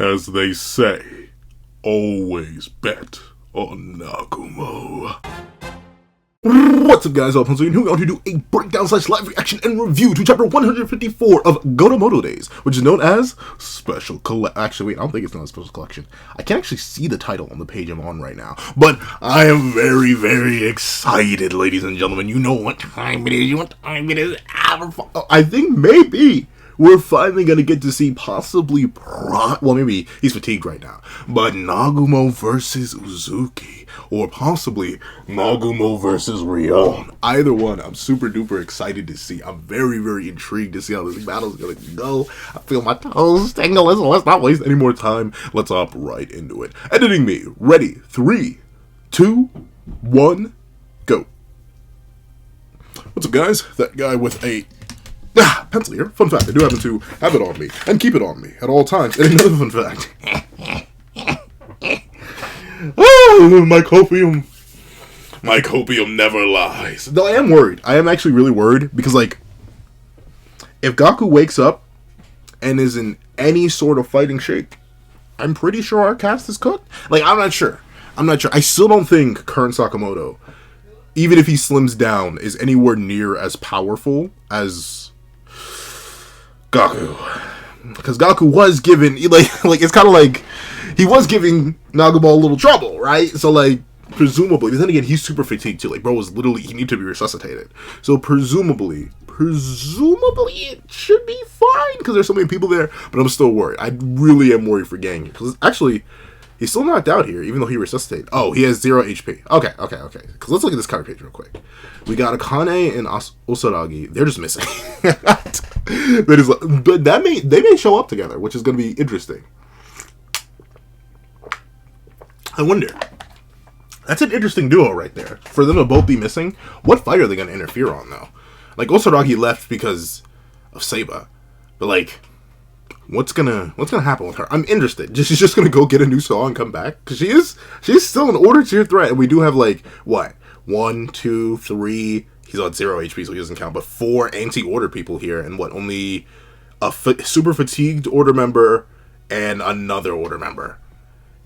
As they say, always bet on Nagumo. What's up, guys? I'm here we are to do a breakdown / live reaction and review to chapter 154 of Sakamotodays, which is known as Special Collection. Actually, wait, I don't think it's known as Special Collection. I can't actually see the title on the page I'm on right now, but I am very, very excited, ladies and gentlemen. You know what time it is. You know what time it is. I think maybe we're finally going to get to see possibly, well, maybe he's fatigued right now, but Nagumo versus Uzuki, or possibly Nagumo versus Rion. Either one, I'm super duper excited to see. I'm very, very intrigued to see how this battle's going to go. I feel my toes tingling, so let's not waste any more time. Let's hop right into it. Editing me, ready, 3, 2, 1, go. What's up, guys? That guy with a pencil here. Fun fact, I do happen to have it on me and keep it on me at all times. And another fun fact. Oh, my copium never lies. Though I am worried. I am actually really worried because, like, if Gaku wakes up and is in any sort of fighting shape, I'm pretty sure our cast is cooked. Like, I'm not sure. I still don't think current Sakamoto, even if he slims down, is anywhere near as powerful as Gaku, because Gaku was given, like it's kind of like he was giving Nagumo a little trouble, right? So, like, presumably, but then again, he's super fatigued too. Like, bro was literally, he needed to be resuscitated. So presumably it should be fine because there's so many people there. But I'm still worried. I really am worried for Gang, because actually he's still knocked out here, even though he resuscitated. Oh, he has 0 HP. Okay. Because let's look at this cover page real quick. We got Akane and Osaragi. They're just missing. But they may show up together, which is going to be interesting. I wonder. That's an interesting duo right there. For them to both be missing, what fight are they going to interfere on, though? Like, Osaragi left because of Seiba. But, like, what's gonna happen with her? I'm interested. She's just gonna go get a new saw and come back? Because she's still an order tier threat, and we do have, like, what? 1, 2, 3. He's on 0 HP, so he doesn't count. But 4 anti-order people here, and what? Only a super fatigued order member and another order member.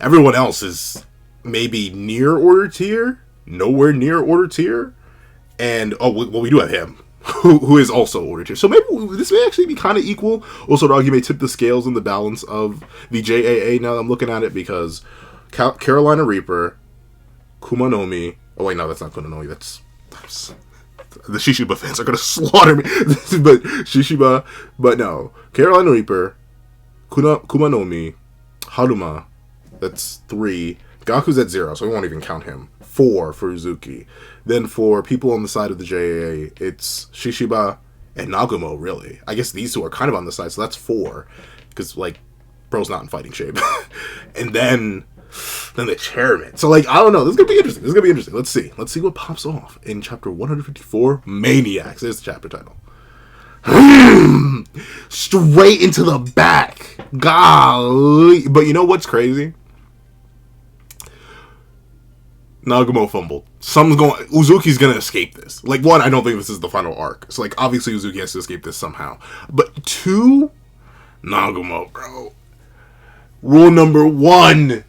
Everyone else is maybe near order tier, nowhere near order tier, and well, we do have him, who is also order tier. So maybe this may actually be kind of equal. Also, Doggy may tip the scales in the balance of the JAA now that I'm looking at it, because Carolina Reaper, Kumanomi. Oh wait, no, that's not Kumanomi. That's the Shishiba fans are gonna slaughter me. But Shishiba, but no, Carolina Reaper, Kumanomi, Haruma. That's 3. Gaku's at 0, so we won't even count him. 4 for Uzuki. Then for people on the side of the JAA, it's Shishiba and Nagumo, really. I guess these two are kind of on the side, so that's 4. Because, like, bro's not in fighting shape. And then the chairman. So, like, I don't know. This is going to be interesting. Let's see. Let's see what pops off in chapter 154, Maniacs. There's the chapter title. Straight into the back. Golly. But you know what's crazy? Nagumo fumbled. Uzuki's gonna escape this. Like, 1, I don't think this is the final arc. So, like, obviously Uzuki has to escape this somehow. But 2, Nagumo, bro. Rule number 1,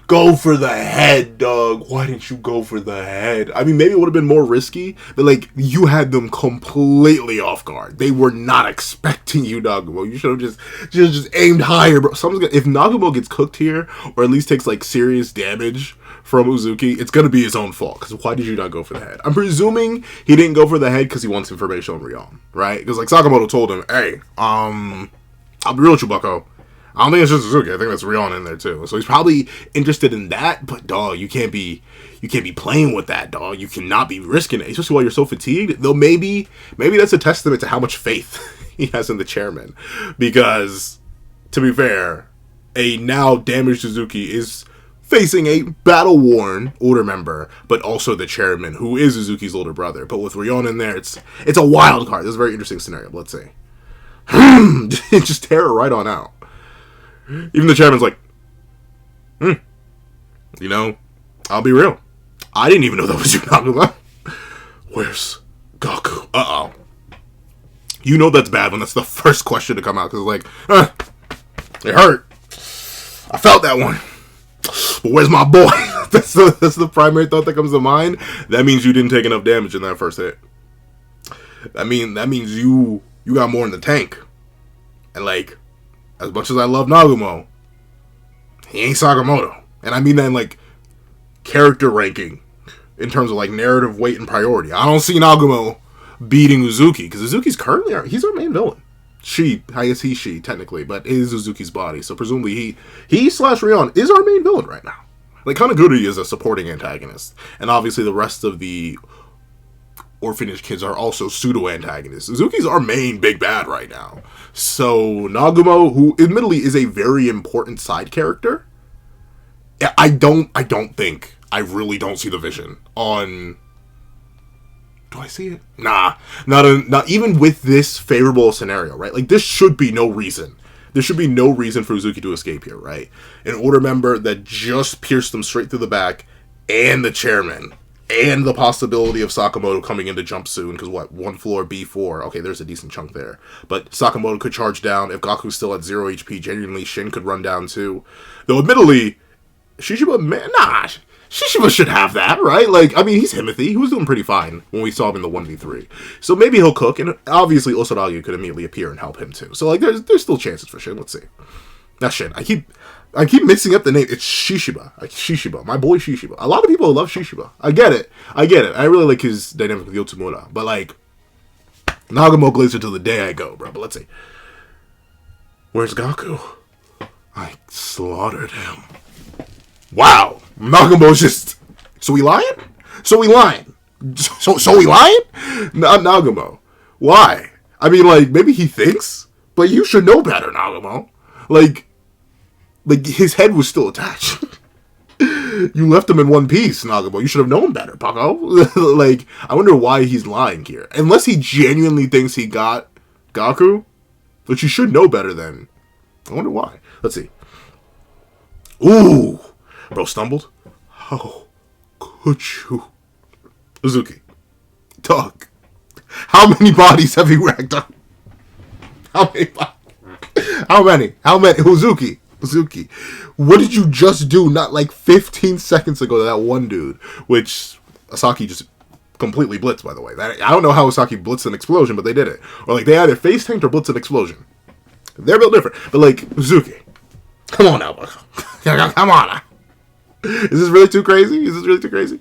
go for the head, dog. Why didn't you go for the head? I mean, maybe it would have been more risky, but, like, you had them completely off guard. They were not expecting you, Nagumo. You should have just aimed higher, bro. If Nagumo gets cooked here, or at least takes, like, serious damage from Uzuki, it's gonna be his own fault. Because why did you not go for the head? I'm presuming he didn't go for the head because he wants information on Rion, right? Because, like, Sakamoto told him, hey, I'll be real with you, bucko. I don't think it's just Uzuki. I think that's Rion in there too. So he's probably interested in that. But, dog, you can't be playing with that, dog. You cannot be risking it, especially while you're so fatigued. Though maybe that's a testament to how much faith he has in the chairman. Because, to be fair, a now damaged Uzuki is facing a battle-worn order member, but also the chairman, who is Uzuki's older brother. But with Rion in there, it's a wild card. This is a very interesting scenario. Let's see. Just tear it right on out. Even the chairman's like, you know, I'll be real. I didn't even know that was you, Nagumo. Where's Gaku? Uh-oh. You know that's bad when that's the first question to come out, because it's like, it hurt. I felt that one. But where's my boy? that's the primary thought that comes to mind. That means you didn't take enough damage in that first hit. That means you got more in the tank. And like, as much as I love Nagumo, he ain't Sakamoto. And I mean that in like character ranking, in terms of like narrative weight and priority. I don't see Nagumo beating Uzuki, because Uzuki's currently he's our main villain. I guess she technically, but it is Uzuki's body, so presumably he slash Rion is our main villain right now. Like Kanaguri is a supporting antagonist, and obviously the rest of the orphanage kids are also pseudo antagonists. Uzuki's our main big bad right now. So Nagumo, who admittedly is a very important side character, I really don't see the vision on. Do I see it? Nah, not even with this favorable scenario, right? Like, this should be no reason. There should be no reason for Uzuki to escape here, right? An order member that just pierced him straight through the back, and the chairman, and the possibility of Sakamoto coming in to jump soon, because what, one floor B4, okay, there's a decent chunk there. But Sakamoto could charge down. If Gaku's still at 0 HP, genuinely Shin could run down too. Though admittedly, Shishiba, Shishiba should have that, right? Like, I mean, he's Himothy. He was doing pretty fine when we saw him in the 1v3. So maybe he'll cook, and obviously Osaragi could immediately appear and help him too. So, like, there's still chances for Shin. Let's see. That's Shin. I keep mixing up the name. It's Shishiba. Like, Shishiba. My boy Shishiba. A lot of people love Shishiba. I get it. I really like his dynamic with Yotsumura. But, like, Nagumo Glazer till the day I go, bro. But let's see. Where's Gaku? I slaughtered him. Wow. Nagumo's just... So we lying? So we lying? Not Nagumo. Why? I mean, like, maybe he thinks, but you should know better, Nagumo. Like his head was still attached. You left him in one piece, Nagumo. You should have known better, Paco. Like, I wonder why he's lying here. Unless he genuinely thinks he got Gaku, which you should know better then. I wonder why. Let's see. Ooh. Bro stumbled? How could you? Uzuki. Dog. How many bodies have you racked up? How many? Uzuki. What did you just do not like 15 seconds ago to that one dude? Which Asaki just completely blitzed, by the way. I don't know how Asaki blitzed an explosion, but they did it. Or like they either face tanked or blitzed an explosion. They're built different. But like, Uzuki. Come on now, come on now. Is this really too crazy?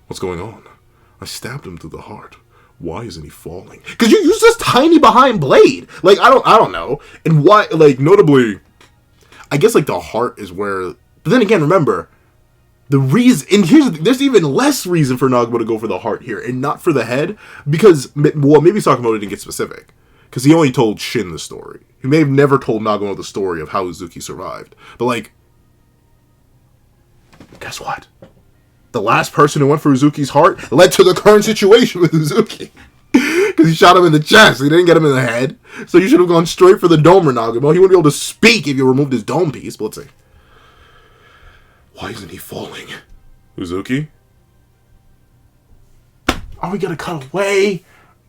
What's going on? I stabbed him through the heart. Why isn't he falling? Because you use this tiny behind blade. Like, I don't know. And why, like, notably, I guess, like, the heart is where... But then again, remember, the reason... And there's even less reason for Nagumo to go for the heart here and not for the head. Because, well, maybe Sakamoto didn't get specific. Because he only told Shin the story. He may have never told Nagumo the story of how Uzuki survived. But, like... Guess what? The last person who went for Uzuki's heart led to the current situation with Uzuki. Because he shot him in the chest. He didn't get him in the head. So you should have gone straight for the dome, Nagumo. He wouldn't be able to speak if you removed his dome piece. But let's see. Why isn't he falling? Uzuki? Oh, we gotta cut away.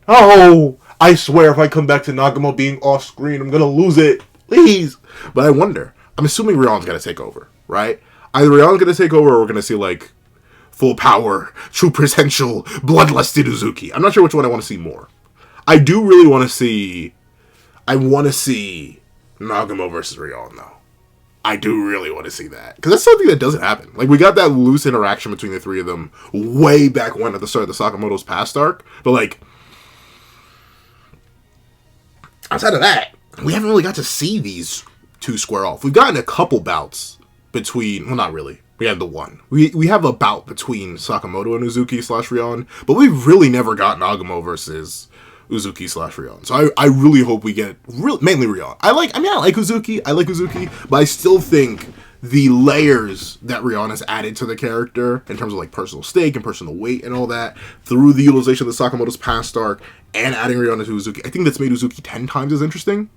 Oh, I swear if I come back to Nagumo being off screen, I'm gonna lose it. Please. But I wonder. I'm assuming Rion's gonna take over, right? Either Rion's gonna take over or we're gonna see, like, full power, true potential, bloodlusted Uzuki. I'm not sure which one I want to see more. I do really want to see... I want to see Nagumo versus Rion, though. I do really want to see that. Because that's something that doesn't happen. Like, we got that loose interaction between the three of them way back when at the start of the Sakamoto's past arc. But, like... outside of that, we haven't really got to see these two square off. We've gotten a couple bouts between... Well, not really. We had the one. We have a bout between Sakamoto and Uzuki / Rion, but we've really never got Nagumo versus Uzuki / Rion. So I really hope we get... mainly Rion. I like Uzuki, but I still think the layers that Rion has added to the character, in terms of like personal stake and personal weight and all that, through the utilization of the Sakamoto's past arc, and adding Rion to Uzuki, I think that's made Uzuki 10 times as interesting.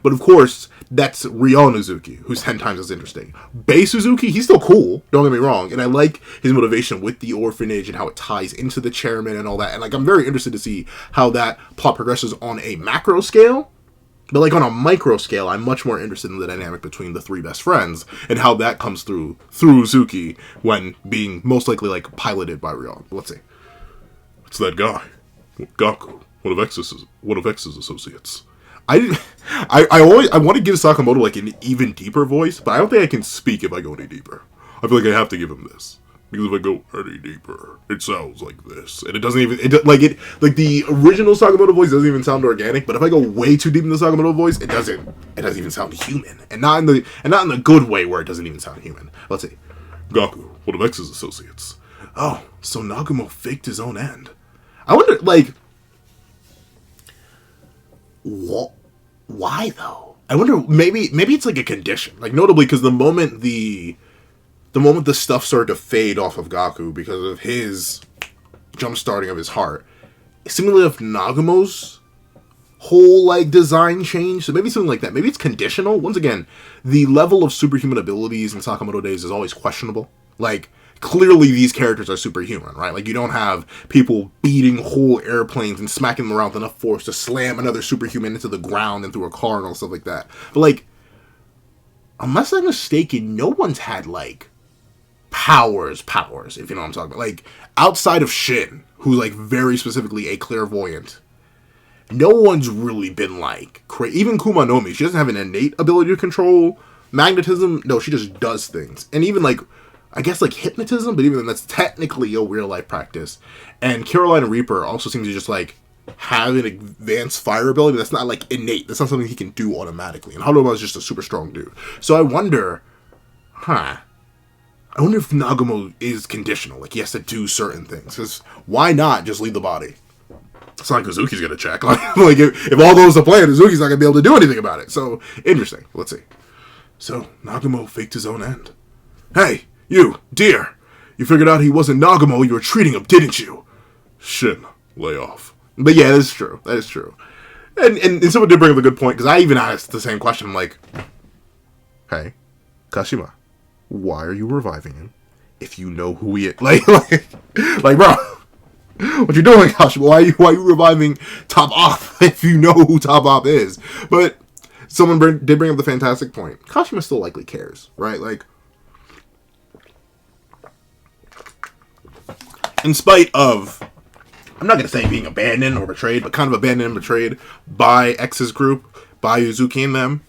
But of course, that's Rion Uzuki, who's 10 times as interesting. Base Uzuki, he's still cool, don't get me wrong. And I like his motivation with the orphanage and how it ties into the chairman and all that. And like, I'm very interested to see how that plot progresses on a macro scale. But like on a micro scale, I'm much more interested in the dynamic between the three best friends and how that comes through Uzuki when being most likely like piloted by Ryo. Let's see. It's that guy, Gaku, one of X's associates. I want to give Sakamoto like an even deeper voice, but I don't think I can speak if I go any deeper. I feel like I have to give him this. Because if I go any deeper, it sounds like this, and it doesn't even like the original Sakamoto voice doesn't even sound organic. But if I go way too deep in the Sakamoto voice, it doesn't even sound human, and not in the good way where it doesn't even sound human. Let's see, Gaku, one of X's associates. Oh, so Nagumo faked his own end. I wonder, like, what? Why though? I wonder. Maybe it's like a condition, like notably because the moment the stuff started to fade off of Gaku because of his jump-starting of his heart, similarly if Nagumo's whole, like, design changed, so maybe something like that. Maybe it's conditional. Once again, the level of superhuman abilities in Sakamoto Days is always questionable. Like, clearly these characters are superhuman, right? Like, you don't have people beating whole airplanes and smacking them around with enough force to slam another superhuman into the ground and through a car and all stuff like that. But, like, unless I'm mistaken, no one's had, like, powers, if you know what I'm talking about. Like, outside of Shin, who's, like, very specifically a clairvoyant, no one's really been, like, even Kumanomi, she doesn't have an innate ability to control magnetism. No, she just does things. And even, like, I guess, like, hypnotism, but even then, that's technically a real-life practice. And Carolina Reaper also seems to just, like, have an advanced fire ability that's not, like, innate. That's not something he can do automatically. And Haruma is just a super strong dude. So I wonder if Nagumo is conditional, like he has to do certain things. Because why not just leave the body? It's not like Uzuki's gonna check. Like if all goes to plan, Uzuki's not gonna be able to do anything about it. So, interesting. Let's see. So, Nagumo faked his own end. Hey, you, dear. You figured out he wasn't Nagumo, you were treating him, didn't you? Shin, lay off. But yeah, that is true. And someone did bring up a good point, because I even asked the same question. I'm like, hey, Kashima, why are you reviving him if you know who he is? Like, bro, what you doing, Kashima? Why are you reviving Top Op if you know who Top Op is? But someone did bring up the fantastic point. Kashima still likely cares, right? Like, in spite of, I'm not going to say being abandoned or betrayed, but kind of abandoned and betrayed by X's group, by Uzuki and them,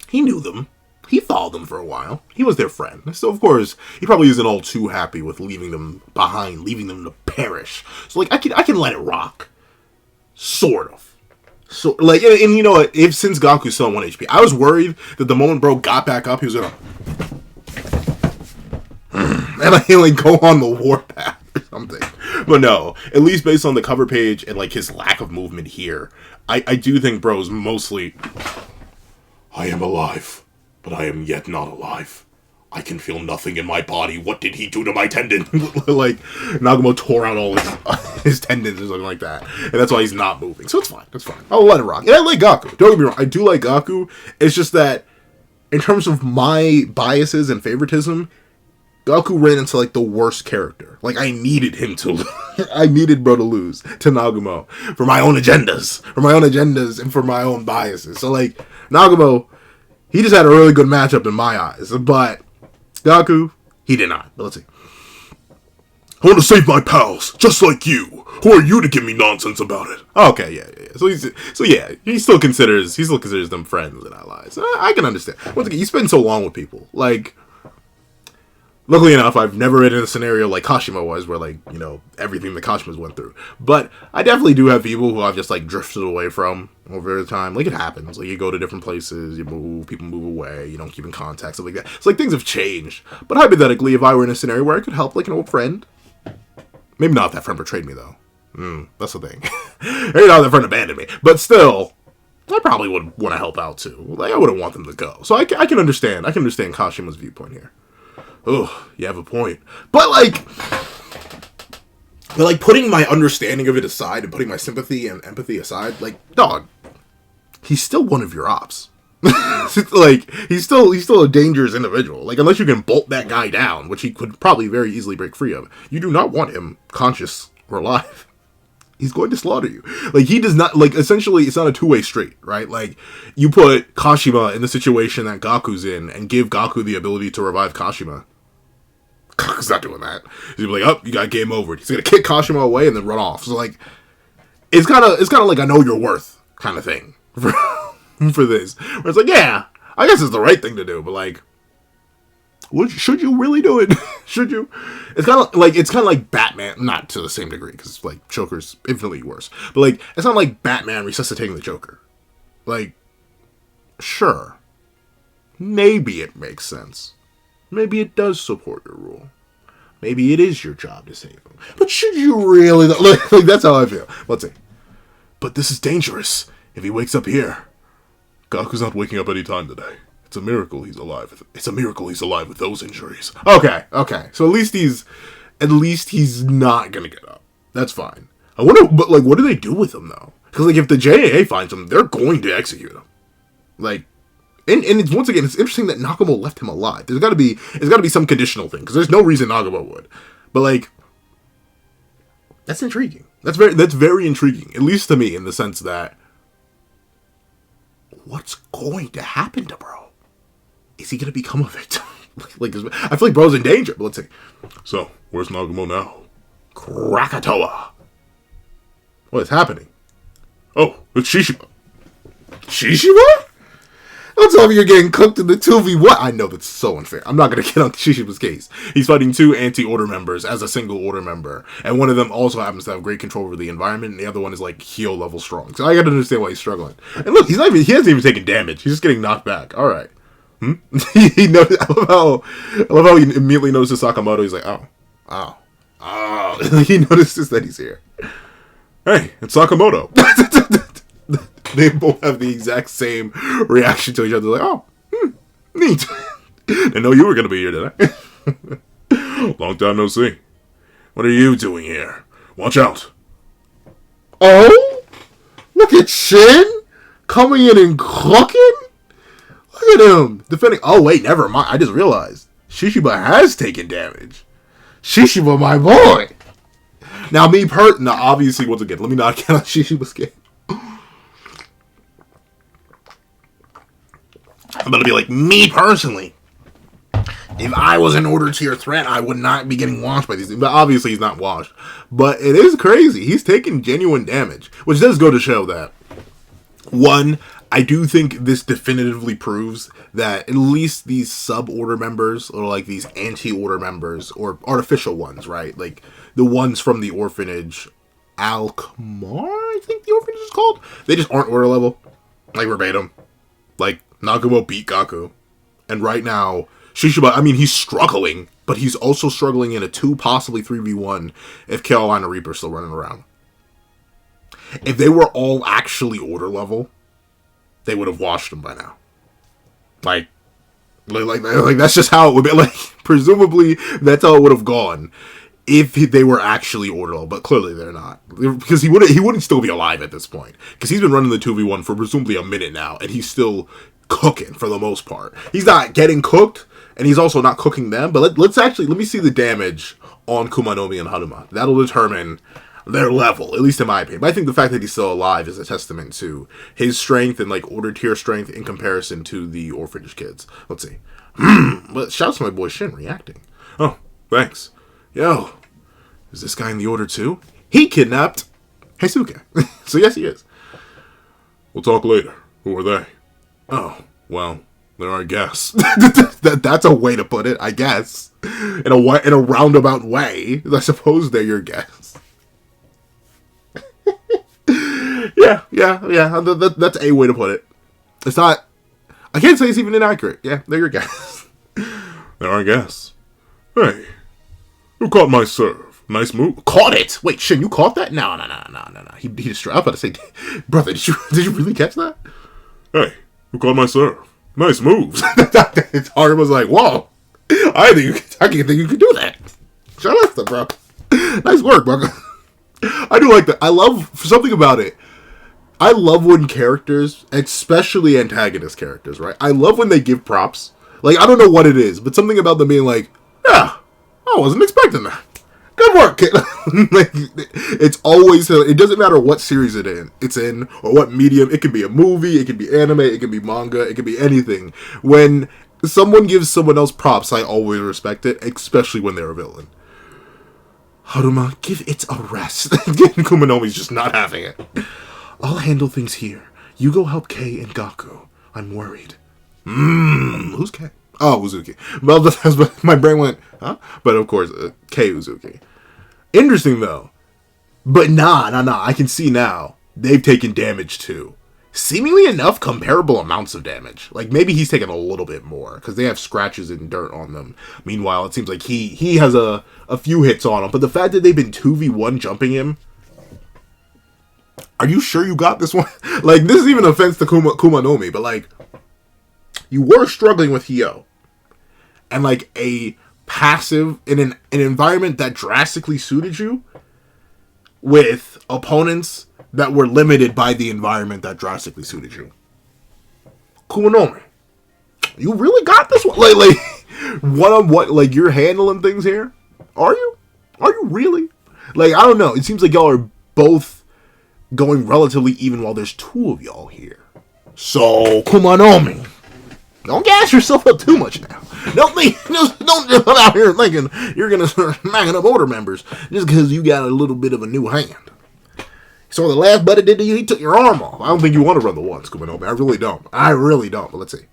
he knew them. He followed them for a while. He was their friend. So, of course, he probably isn't all too happy with leaving them behind, leaving them to perish. So, like, I can let it rock. Sort of. So, like, and you know what? Since Gaku's still on 1 HP, I was worried that the moment bro got back up, he was gonna and like go on the warpath or something. But no, at least based on the cover page and like his lack of movement here, I do think bro's mostly, I am alive, but I am yet not alive. I can feel nothing in my body. What did he do to my tendon? Like, Nagumo tore out all his tendons or something like that. And that's why he's not moving. So it's fine. That's fine. I'll let it rock. And I like Gaku. Don't get me wrong. I do like Gaku. It's just that, in terms of my biases and favoritism, Gaku ran into, like, the worst character. Like, I needed him to I needed bro to lose to Nagumo. For my own agendas. And for my own biases. So, like, Nagumo, he just had a really good matchup in my eyes. But Gaku, he did not. But let's see. I want to save my pals, just like you. Who are you to give me nonsense about it? Okay, yeah. He still considers them friends and allies. I can understand. Once again, you spend so long with people. Like, luckily enough, I've never been in a scenario like Kashima was, where, like, you know, everything that Kashima's went through. But I definitely do have people who I've just, like, drifted away from over the time. Like, it happens. Like, you go to different places, you move, people move away, you don't keep in contact, stuff like that. It's like things have changed. But hypothetically, if I were in a scenario where I could help, like, an old friend, maybe not if that friend betrayed me, though. That's the thing. Maybe not if that friend abandoned me. But still, I probably would want to help out, too. Like, I wouldn't want them to go. So I can understand. I can understand Kashima's viewpoint here. Oh, you have a point. But putting my understanding of it aside and putting my sympathy and empathy aside, like, dog, he's still one of your ops. Like, he's still a dangerous individual. Like, unless you can bolt that guy down, which he could probably very easily break free of, you do not want him conscious or alive. He's going to slaughter you. Like, he does not, like, essentially, it's not a two-way street, right? Like, you put Kashima in the situation that Gaku's in and give Gaku the ability to revive Kashima. Gaku's not doing that. He's gonna be like, oh, you got game over. He's gonna kick Kashima away and then run off. So, like, it's kind of like a know your worth kind of thing for this. Where it's like, yeah, I guess it's the right thing to do, but, like, should you really do it? Should you? It's kind of like Batman, not to the same degree, because, like, Joker's infinitely worse. But, like, it's not like Batman resuscitating the Joker. Like, sure, maybe it makes sense. Maybe it does support your rule. Maybe it is your job to save him. But should you really? Like, that's how I feel. Let's see. But this is dangerous. If he wakes up here, Gaku's not waking up any time today. It's a miracle he's alive. It's a miracle he's alive with those injuries. Okay. So at least he's not gonna get up. That's fine. I wonder, but, like, what do they do with him though? Because, like, if the JAA finds him, they're going to execute him. Like, and it's, once again, it's interesting that Nagumo left him alive. It's got to be some conditional thing, because there's no reason Nagumo would. But, like, that's intriguing. That's very intriguing, at least to me, in the sense that what's going to happen to bro? Is he going to become a victim? like, I feel like bro's in danger, but let's see. So, where's Nagumo now? Krakatoa. What is happening? Oh, it's Shishiba. Shishiba? Don't tell me you're getting cooked in the 2v1. I know that's so unfair. I'm not going to get on Shishiba's case. He's fighting two anti-order members as a single order member. And one of them also happens to have great control over the environment. And the other one is, like, heal level strong. So I got to understand why he's struggling. And look, he hasn't even taken damage. He's just getting knocked back. All right. He noticed, I love how he immediately notices Sakamoto. He's like, oh. He notices that he's here. Hey, it's Sakamoto. They both have the exact same reaction to each other. Like, oh, neat. Didn't know you were going to be here, did I? Long time no see. What are you doing here? Watch out. Oh? Look at Shin coming in and cooking? Look at him defending. Oh, wait, never mind. I just realized Shishiba has taken damage. Shishiba, my boy. Now, now, obviously, once again, let me not count on Shishiba's game. I'm gonna be like, me personally, if I was an order tier threat, I would not be getting washed by these things. But obviously he's not washed. But it is crazy. He's taking genuine damage. Which does go to show that, one, I do think this definitively proves that at least these sub-order members, or like these anti-order members, or artificial ones, right? Like the ones from the orphanage, Alkmaar, I think the orphanage is called? They just aren't order level. Like verbatim. Like, Nagumo beat Gaku. And right now, Shishiba, I mean, he's struggling, but he's also struggling in a 2, possibly 3v1 if Carolina Reaper's still running around. If they were all actually order level, they would have washed him by now. Like that's just how it would be. Like, presumably, that's how it would have gone if they were actually order level, but clearly they're not. Because he wouldn't still be alive at this point. Because he's been running the 2v1 for presumably a minute now, and he's still cooking for the most part. He's not getting cooked, and he's also not cooking them, but let me see the damage on Kumanomi and Haruma. That'll determine their level, at least in my opinion. But I think the fact that he's still alive is a testament to his strength and, like, order tier strength in comparison to the orphanage kids. Let's see. But shouts to my boy Shin reacting. Oh, thanks. Yo, is this guy in the order too? He kidnapped Heisuke. So yes, he is. We'll talk later. Who are they? Oh, well, they're our guests. That's a way to put it, I guess. In a roundabout way, I suppose they're your guests. Yeah. That's a way to put it. It's not. I can't say it's even inaccurate. Yeah, they're your guests. They're our guests. Hey, who caught my serve? Nice move. Caught it. Wait, Shin, you caught that? No. He destroyed. I was about to say, brother, did you really catch that? Hey, who caught my serve? Nice moves. Haruma's was like, whoa. I can't think you could do that. Shut up, bro. Nice work, bro. I do like that. I love something about it. I love when characters, especially antagonist characters, right? I love when they give props. Like, I don't know what it is, but something about them being like, yeah, I wasn't expecting that. Good work, kid. Like, it's always, it doesn't matter what series it's in, or what medium. It can be a movie, it can be anime, it can be manga, it can be anything. When someone gives someone else props, I always respect it, especially when they're a villain. Haruma, give it a rest. Kumanomi's just not having it. I'll handle things here. You go help Kei and Gaku. I'm worried. Who's Kei? Oh, Uzuki. Well, that's my brain went, huh? But of course, Kei Uzuki. Interesting, though. But nah. I can see now. They've taken damage, too. Seemingly enough, comparable amounts of damage. Like, maybe he's taken a little bit more, because they have scratches and dirt on them. Meanwhile, it seems like he has a few hits on him. But the fact that they've been 2v1 jumping him... Are you sure you got this one? Like, this is even an offense to Kumanomi, but, like... You were struggling with Hyo. And, like, a passive... In an environment that drastically suited you... With opponents... that were limited by the environment that drastically suited you. Kumanomi, you really got this one? Like, what? Like, you're handling things here? Are you? Are you really? Like, I don't know. It seems like y'all are both going relatively even while there's two of y'all here. So, Kumanomi, don't gas yourself up too much now. Don't come out here thinking you're gonna start smacking up order members just because you got a little bit of a new hand. So the last buddy did to you, he took your arm off. I don't think you want to run the ones, Kumanomi. I really don't. But let's see.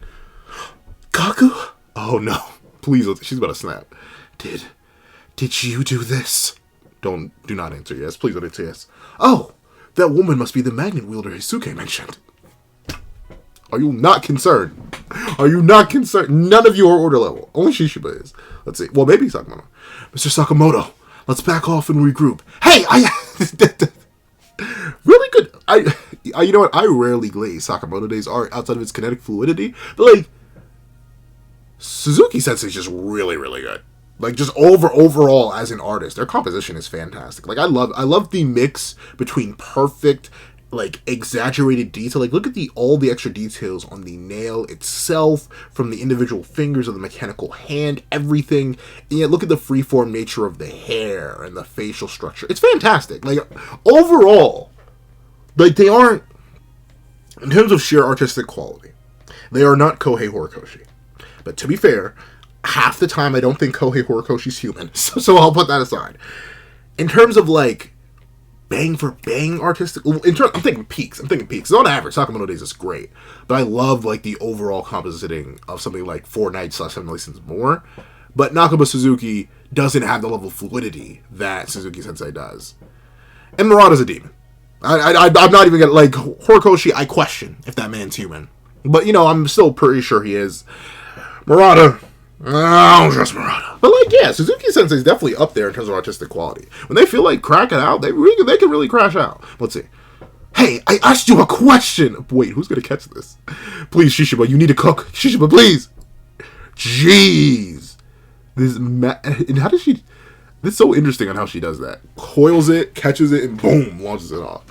Gaku? Oh no. Please, she's about to snap. Did you do this? Do not answer yes. Please don't answer yes. Oh, that woman must be the magnet wielder Hisuke mentioned. Are you not concerned? Are you not concerned? None of you are order level. Only Shishiba is. Let's see. Well, maybe Sakamoto. Mr. Sakamoto, let's back off and regroup. Hey, really good. You know what? I rarely glaze Sakamotodays art outside of its kinetic fluidity, but like Suzuki Sensei's just really, really good. Like just overall as an artist, their composition is fantastic. Like I love the mix between perfect, like exaggerated detail. Like look at all the extra details on the nail itself, from the individual fingers of the mechanical hand, everything. And yet look at the freeform nature of the hair and the facial structure. It's fantastic. Like overall, like they aren't, in terms of sheer artistic quality, they are not Kohei Horikoshi. But to be fair, half the time I don't think Kohei Horikoshi's human, so I'll put that aside. In terms of like bang for bang artistic, I'm thinking peaks. On average, Sakamotodays is great, but I love like the overall compositing of something like Four Nights / 7 Lessons More. But Nakaba Suzuki doesn't have the level of fluidity that Suzuki Sensei does. And Murata's a demon. I'm not even gonna, like, Horikoshi, I question if that man's human. But, you know, I'm still pretty sure he is. Murata, I don't trust Murata. But, like, yeah, Suzuki Sensei's definitely up there in terms of artistic quality. When they feel like cracking out, they can really crash out. Let's see. Hey, I asked you a question. Wait, who's gonna catch this? Please, Shishiba, you need to cook. Shishiba, please. Jeez. And how does she... This is so interesting on how she does that. Coils it, catches it, and boom, launches it off.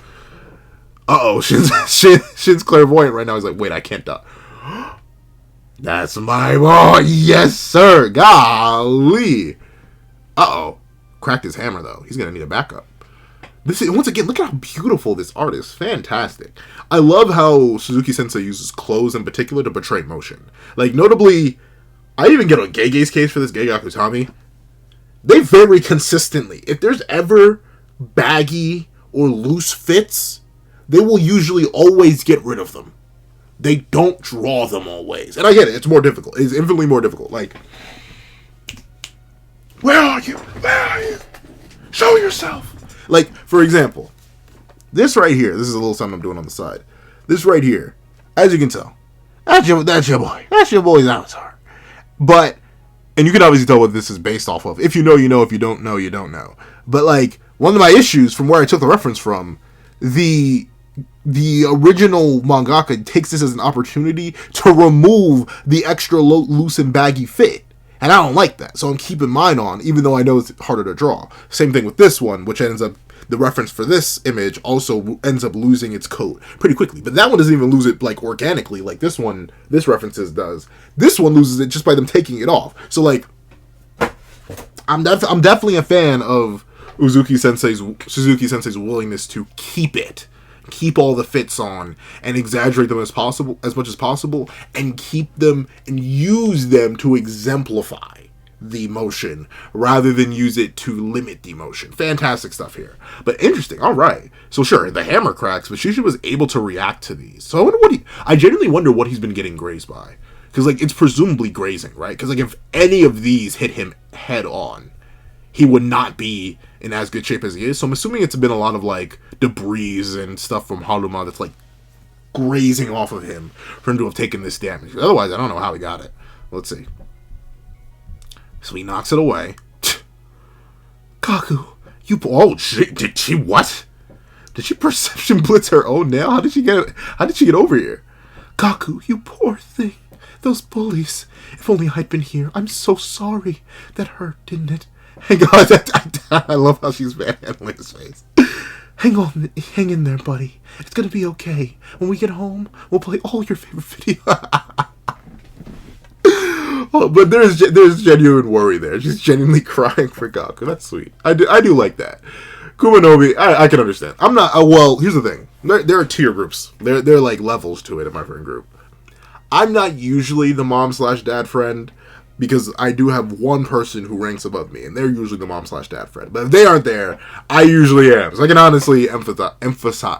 Uh-oh, Shin's clairvoyant right now. He's like, wait, I can't die. That's my boy. Yes, sir. Golly. Uh-oh. Cracked his hammer, though. He's going to need a backup. Once again, look at how beautiful this art is. Fantastic. I love how Suzuki Sensei uses clothes in particular to portray motion. Like, notably, I even get on Gege's case for this, Gege Akutami. They very consistently, if there's ever baggy or loose fits, they will usually always get rid of them. They don't draw them always. And I get it, it's more difficult. It's infinitely more difficult. Like, where are you? Where are you? Show yourself. Like, for example, this right here, this is a little something I'm doing on the side. This right here, as you can tell, that's your boy. That's your boy's avatar. But, and you can obviously tell what this is based off of. If you know, you know. If you don't know, you don't know. But, like, one of my issues from where I took the reference from, the original mangaka takes this as an opportunity to remove the extra loose and baggy fit. And I don't like that. So I'm keeping mine on, even though I know it's harder to draw. Same thing with this one, which ends up, the reference for this image also ends up losing its coat pretty quickly. But that one doesn't even lose it, like, organically, like this one, this references does. This one loses it just by them taking it off. So, like, I'm definitely a fan of Suzuki Sensei's willingness to keep all the fits on and exaggerate them as much as possible, and keep them and use them to exemplify the emotion rather than use it to limit the emotion. Fantastic stuff here. But interesting. All right. So sure, the hammer cracks, but Shishiba was able to react to these. So I wonder I genuinely wonder what he's been getting grazed by. Because, like, it's presumably grazing, right? Because, like, if any of these hit him head on, he would not be in as good shape as he is. So I'm assuming it's been a lot of, like, debris and stuff from Haruma that's, like, grazing off of him for him to have taken this damage. Otherwise, I don't know how he got it. Let's see. So he knocks it away. Gaku, did she what? Did she perception blitz her own nail? How did she get over here? Gaku, you poor thing. Those bullies. If only I'd been here. I'm so sorry. That hurt, didn't it? Hang on. I love how she's manhandling his face. Hang in there, buddy. It's gonna be okay. When we get home, we'll play all your favorite videos. Oh, but there's genuine worry there. She's genuinely crying for Gaku. That's sweet. I do like that. Kumanobi, I can understand. I'm not. Well, here's the thing. There are tier groups. There are like levels to it in my friend group. I'm not usually the mom/dad friend because I do have one person who ranks above me, and they're usually the mom/dad friend. But if they aren't there, I usually am. So I can honestly empathize.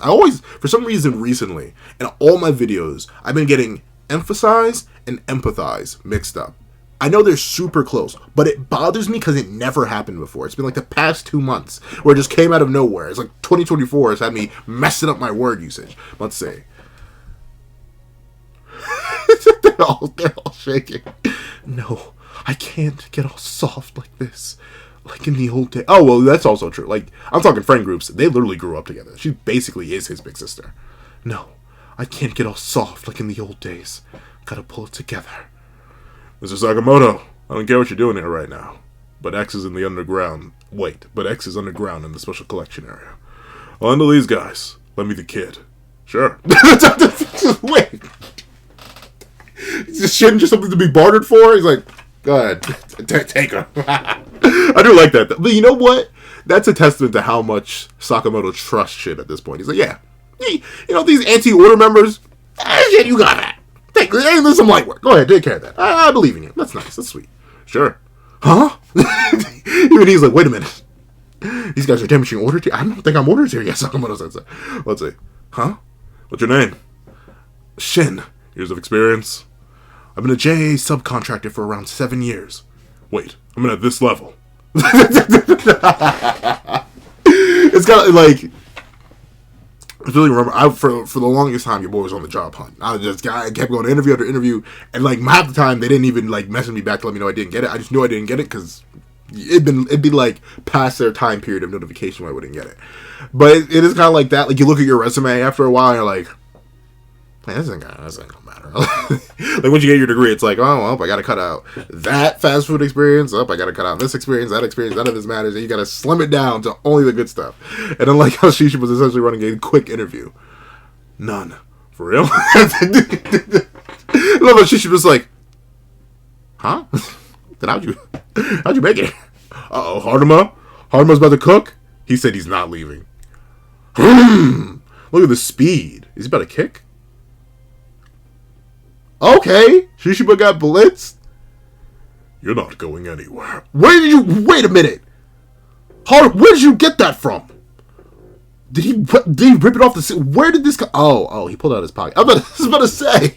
I always, for some reason, recently in all my videos, I've been getting emphasize and empathize mixed up. I know they're super close, but it bothers me because it never happened before. It's been like the past 2 months where it just came out of nowhere. It's like 2024 has had me messing up my word usage. Let's see. they're all shaking. No, I can't get all soft like this. Like in the old days. Oh, well, that's also true. Like, I'm talking friend groups. They literally grew up together. She basically is his big sister. No, I can't get all soft like in the old days. Gotta pull it together. Mr. Sakamoto, I don't care what you're doing here right now. But X is in the underground. Wait, but X is underground in the special collection area. On to these guys. Let me the kid. Sure. Wait. Is Shin just something to be bartered for? He's like, go ahead. Take her. I do like that. But you know what? That's a testament to how much Sakamoto trusts Shin at this point. He's like, yeah. You know, these anti-order members, Shin, you got that. There's some light work. Go ahead, take care of that. I believe in you. That's nice. That's sweet. Sure. Huh? Even he's like, wait a minute. These guys are damaging orders here. I don't think I'm orders here yet, Sakamoto says that. Let's see. Huh? What's your name? Shin. Years of experience? I've been a JA subcontractor for around 7 years. Wait, I'm at this level. It's got like... I really remember, for the longest time, your boy was on the job hunt. I kept going interview after interview, and like half the time they didn't even like message me back to let me know I didn't get it. I just knew I didn't get it because it'd be like past their time period of notification when I wouldn't get it. But it is kind of like that. Like you look at your resume after a while, and you're like, man, this ain't gonna matter. Like once you get your degree, it's like, oh, well, I gotta cut out that fast food experience. I gotta cut out this experience, that experience. None of this matters. And you gotta slim it down to only the good stuff. And then like how Shishiba was essentially running a quick interview. None. For real? I love how Shishiba was like, huh? Then how'd you make it? Uh-oh, Haruma's about to cook? He said he's not leaving. Look at the speed. Is he about to kick? Okay, Shishiba got blitzed. You're not going anywhere. Wait a minute. Where did you get that from? Did he rip it off the... Where did this... Oh, he pulled out his pocket. I was about to say.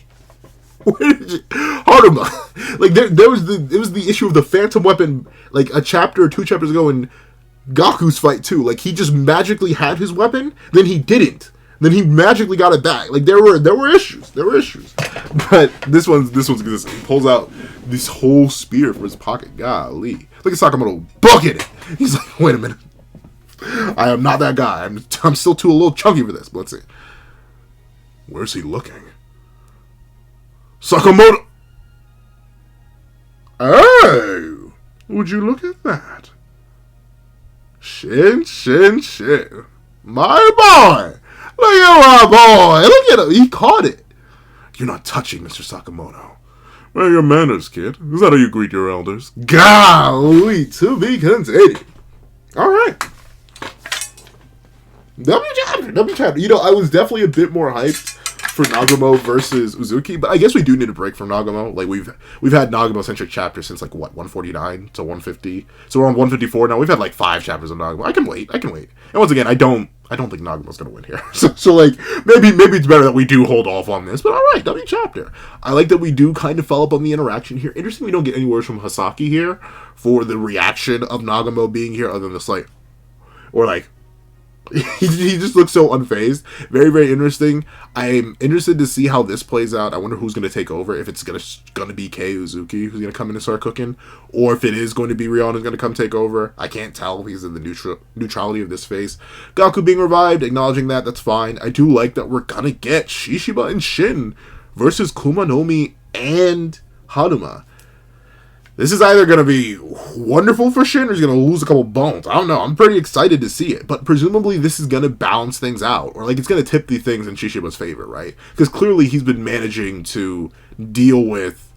Where did you... Haruma. Like, there was the issue of the phantom weapon, like, a chapter or 2 chapters ago in Gaku's fight, too. Like, he just magically had his weapon, then he didn't. Then he magically got it back. Like there were issues. But this one's good. He pulls out this whole spear from his pocket. Golly. Look at Sakamoto booking it. He's like, wait a minute. I am not that guy. I'm still a little chunky for this. But let's see. Where's he looking? Sakamoto. Oh, would you look at that? Shin. My boy. Look at my boy. Look at him. He caught it. You're not touching Mr. Sakamoto. Where are your manners, kid? Is that how you greet your elders? Golly, to be continued. All right. W chapter. You know, I was definitely a bit more hyped for Nagumo versus Uzuki, but I guess we do need a break from Nagumo. Like we've had Nagumo centric chapters since like what 149 to 150, so we're on 154 now. We've had like 5 chapters of Nagumo. I can wait. And once again, I don't think Nagumo's gonna win here. So like maybe it's better that we do hold off on this. But all right, W chapter. I like that we do kind of follow up on the interaction here. Interesting, we don't get any words from Hasaki here for the reaction of Nagumo being here, other than the slight or like. He just looks so unfazed. Very, very interesting. I'm interested to see how this plays out. I wonder who's going to take over. If it's going to be Kei Uzuki who's going to come in and start cooking, or if it is going to be Rihanna who's going to come take over. I can't tell because of the neutrality of this face. Gaku being revived, acknowledging that's fine. I do like that we're going to get Shishiba and Shin versus Kumanomi and Hanuma. This is either going to be wonderful for Shin or he's going to lose a couple bones. I don't know. I'm pretty excited to see it. But presumably this is going to balance things out. Or like it's going to tip the things in Shishiba's favor, right? Because clearly he's been managing to deal with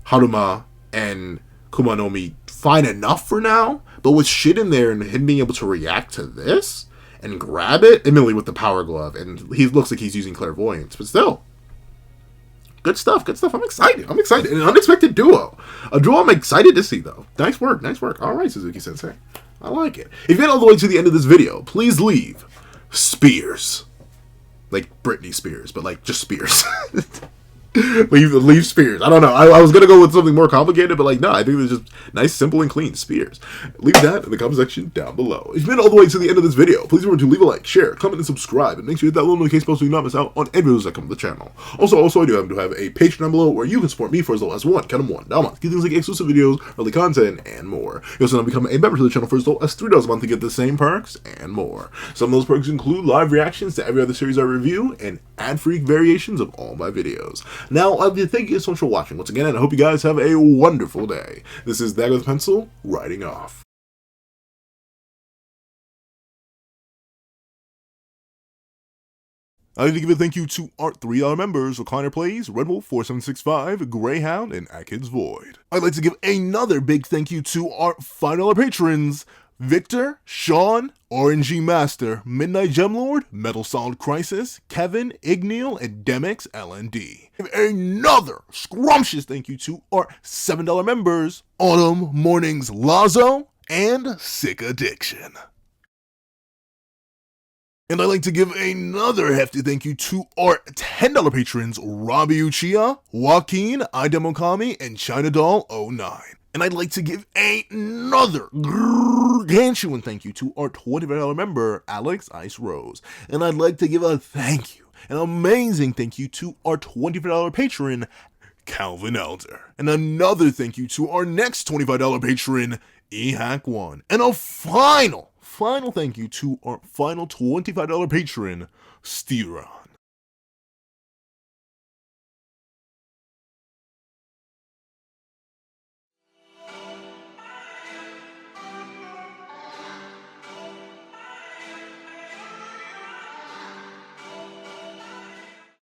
Haruma and Kumanomi fine enough for now. But with Shin in there and him being able to react to this and grab it, admittedly with the power glove. And he looks like he's using clairvoyance. But still. Good stuff. I'm excited. An unexpected duo. A duo I'm excited to see, though. Nice work. All right, Suzuki-sensei. I like it. If you get all the way to the end of this video, please leave Spears. Like Britney Spears, but like just Spears. leave Spears. I don't know. I was going to go with something more complicated, but like, no, I think it's just nice, simple, and clean. Spears. Leave that in the comment section down below. If you've been all the way to the end of this video, please remember to leave a like, share, comment, and subscribe, and make sure you hit that little notification bell so you not miss out on any videos that come to the channel. Also, I do have a Patreon down below where you can support me for as low as $1 a month. Get things like exclusive videos, early content, and more. You also now become a member to the channel for as low as $3 a month to get the same perks and more. Some of those perks include live reactions to every other series I review and ad-free variations of all my videos. Now, I'd like to thank you so much for watching once again, and I hope you guys have a wonderful day. This is Dagger with a Pencil, writing off. I'd like to give a thank you to our $3 members, Recliner Plays, Red Wolf 4765, Greyhound, and Atkins Void. I'd like to give another big thank you to our $5 patrons, Victor, Sean, RNG Master, Midnight Gemlord, Metal Solid Crisis, Kevin, Igneal, and Demix LND. Another scrumptious thank you to our $7 members, Autumn, Mornings, Lazo, and Sick Addiction. And I'd like to give another hefty thank you to our $10 patrons, Robbie Uchiha, Joaquin, Idemokami, and China Doll 09. And I'd like to give another gargantuan thank you to our $25 member, Alex Ice Rose. And I'd like to give a thank you, an amazing thank you to our $25 patron, Calvin Elder. And another thank you to our next $25 patron, eHack1. And a final thank you to our final $25 patron, Steeron.